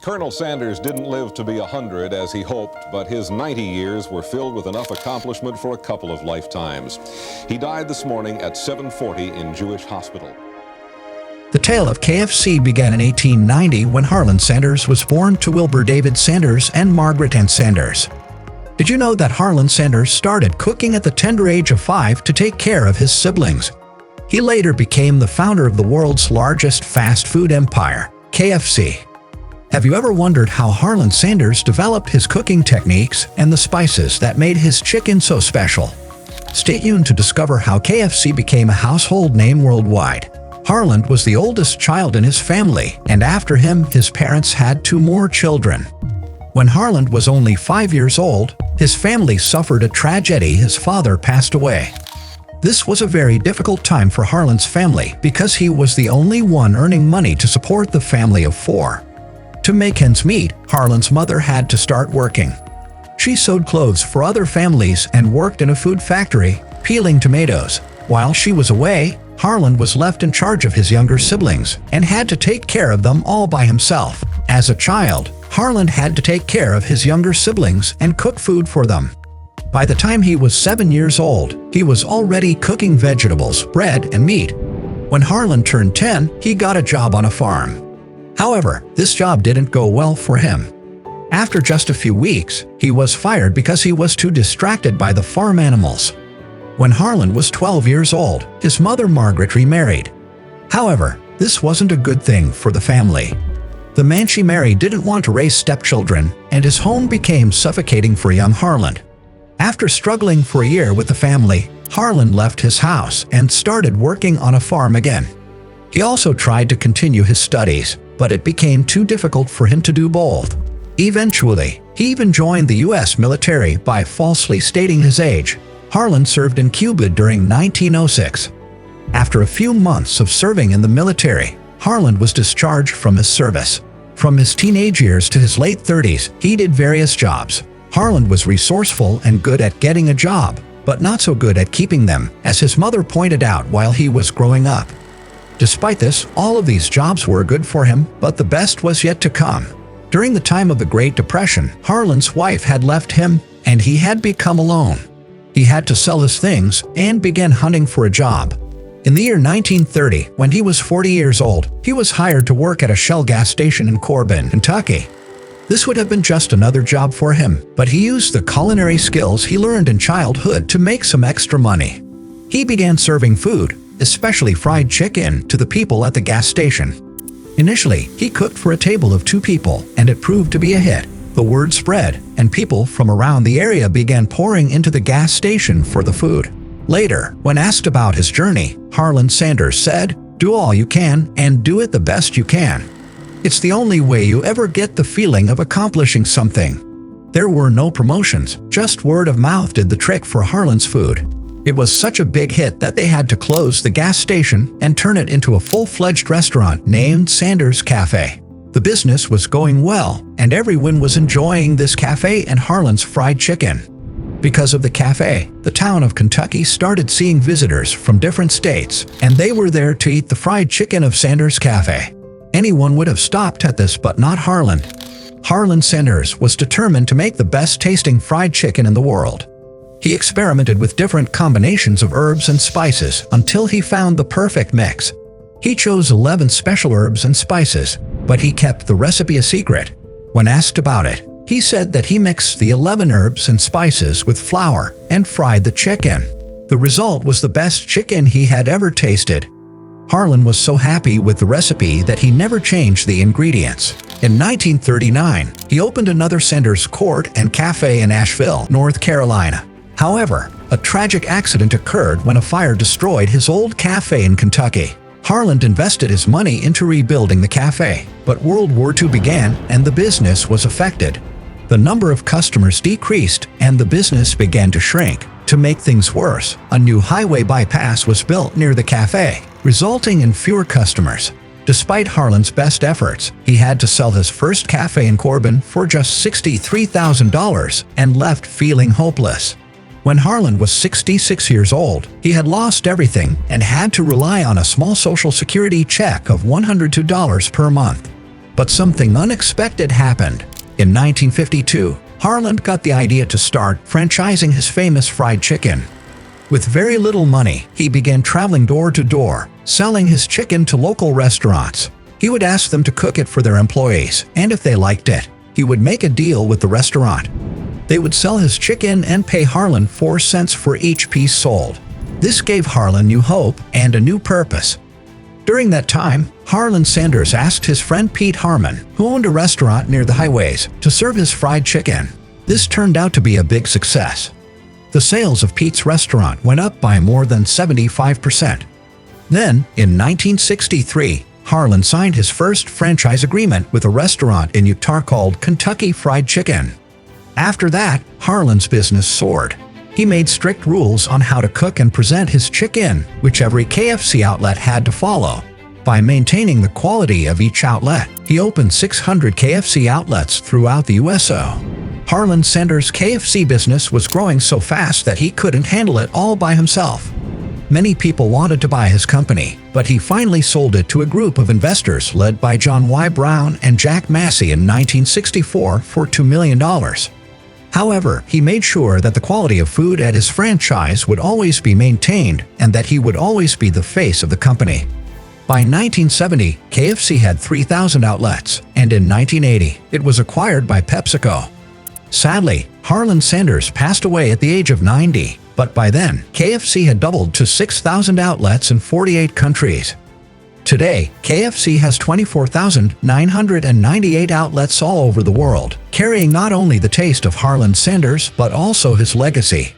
Colonel Sanders didn't live to be 100 as he hoped, but his 90 years were filled with enough accomplishment for a couple of lifetimes. He died this morning at 7:40 in Jewish Hospital. The tale of KFC began in 1890 when Harland Sanders was born to Wilbur David Sanders and Margaret Ann Sanders. Did you know that Harland Sanders started cooking at the tender age of 5 to take care of his siblings? He later became the founder of the world's largest fast food empire, KFC. Have you ever wondered how Harland Sanders developed his cooking techniques and the spices that made his chicken so special? Stay tuned to discover how KFC became a household name worldwide. Harland was the oldest child in his family, and after him, his parents had 2 more children. When Harland was only 5 years old, his family suffered a tragedy. His father passed away. This was a very difficult time for Harland's family because he was the only one earning money to support the family of 4. To make ends meet, Harland's mother had to start working. She sewed clothes for other families and worked in a food factory, peeling tomatoes. While she was away, Harland was left in charge of his younger siblings and had to take care of them all by himself. As a child, Harland had to take care of his younger siblings and cook food for them. By the time he was 7 years old, he was already cooking vegetables, bread, and meat. When Harland turned 10, he got a job on a farm. However, this job didn't go well for him. After just a few weeks, he was fired because he was too distracted by the farm animals. When Harland was 12 years old, his mother Margaret remarried. However, this wasn't a good thing for the family. The man she married didn't want to raise stepchildren, and his home became suffocating for young Harland. After struggling for a year with the family, Harland left his house and started working on a farm again. He also tried to continue his studies, but it became too difficult for him to do both. Eventually, he even joined the U.S. military by falsely stating his age. Harland served in Cuba during 1906. After a few months of serving in the military, Harland was discharged from his service. From his teenage years to his late 30s, he did various jobs. Harland was resourceful and good at getting a job, but not so good at keeping them, as his mother pointed out while he was growing up. Despite this, all of these jobs were good for him, but the best was yet to come. During the time of the Great Depression, Harland's wife had left him, and he had become alone. He had to sell his things and began hunting for a job. In the year 1930, when he was 40 years old, he was hired to work at a Shell gas station in Corbin, Kentucky. This would have been just another job for him, but he used the culinary skills he learned in childhood to make some extra money. He began serving food, especially fried chicken, to the people at the gas station. Initially, he cooked for a table of 2 people, and it proved to be a hit. The word spread, and people from around the area began pouring into the gas station for the food. Later, when asked about his journey, Harland Sanders said, "Do all you can, and do it the best you can. It's the only way you ever get the feeling of accomplishing something." There were no promotions, just word of mouth did the trick for Harland's food. It was such a big hit that they had to close the gas station and turn it into a full-fledged restaurant named Sanders Cafe. The business was going well, and everyone was enjoying this cafe and Harland's fried chicken. Because of the cafe, the town of Kentucky started seeing visitors from different states, and they were there to eat the fried chicken of Sanders Cafe. Anyone would have stopped at this, but not Harland. Harland Sanders was determined to make the best-tasting fried chicken in the world. He experimented with different combinations of herbs and spices until he found the perfect mix. He chose 11 special herbs and spices, but he kept the recipe a secret. When asked about it, he said that he mixed the 11 herbs and spices with flour and fried the chicken. The result was the best chicken he had ever tasted. Harland was so happy with the recipe that he never changed the ingredients. In 1939, he opened another Sanders Court and Cafe in Asheville, North Carolina. However, a tragic accident occurred when a fire destroyed his old cafe in Kentucky. Harland invested his money into rebuilding the cafe, but World War II began and the business was affected. The number of customers decreased and the business began to shrink. To make things worse, a new highway bypass was built near the cafe, resulting in fewer customers. Despite Harland's best efforts, he had to sell his first cafe in Corbin for just $63,000 and left feeling hopeless. When Harland was 66 years old, he had lost everything and had to rely on a small Social Security check of $102 per month. But something unexpected happened. In 1952, Harland got the idea to start franchising his famous fried chicken. With very little money, he began traveling door to door, selling his chicken to local restaurants. He would ask them to cook it for their employees, and if they liked it, he would make a deal with the restaurant. They would sell his chicken and pay Harland 4 cents for each piece sold. This gave Harland new hope and a new purpose. During that time, Harland Sanders asked his friend Pete Harmon, who owned a restaurant near the highways, to serve his fried chicken. This turned out to be a big success. The sales of Pete's restaurant went up by more than 75%. Then, in 1963, Harland signed his first franchise agreement with a restaurant in Utah called Kentucky Fried Chicken. After that, Harland's business soared. He made strict rules on how to cook and present his chicken, which every KFC outlet had to follow. By maintaining the quality of each outlet, he opened 600 KFC outlets throughout the USO. Harland Sanders' KFC business was growing so fast that he couldn't handle it all by himself. Many people wanted to buy his company, but he finally sold it to a group of investors led by John Y. Brown and Jack Massey in 1964 for $2 million. However, he made sure that the quality of food at his franchise would always be maintained and that he would always be the face of the company. By 1970, KFC had 3,000 outlets, and in 1980, it was acquired by PepsiCo. Sadly, Harland Sanders passed away at the age of 90, but by then, KFC had doubled to 6,000 outlets in 48 countries. Today, KFC has 24,998 outlets all over the world, carrying not only the taste of Harland Sanders but also his legacy.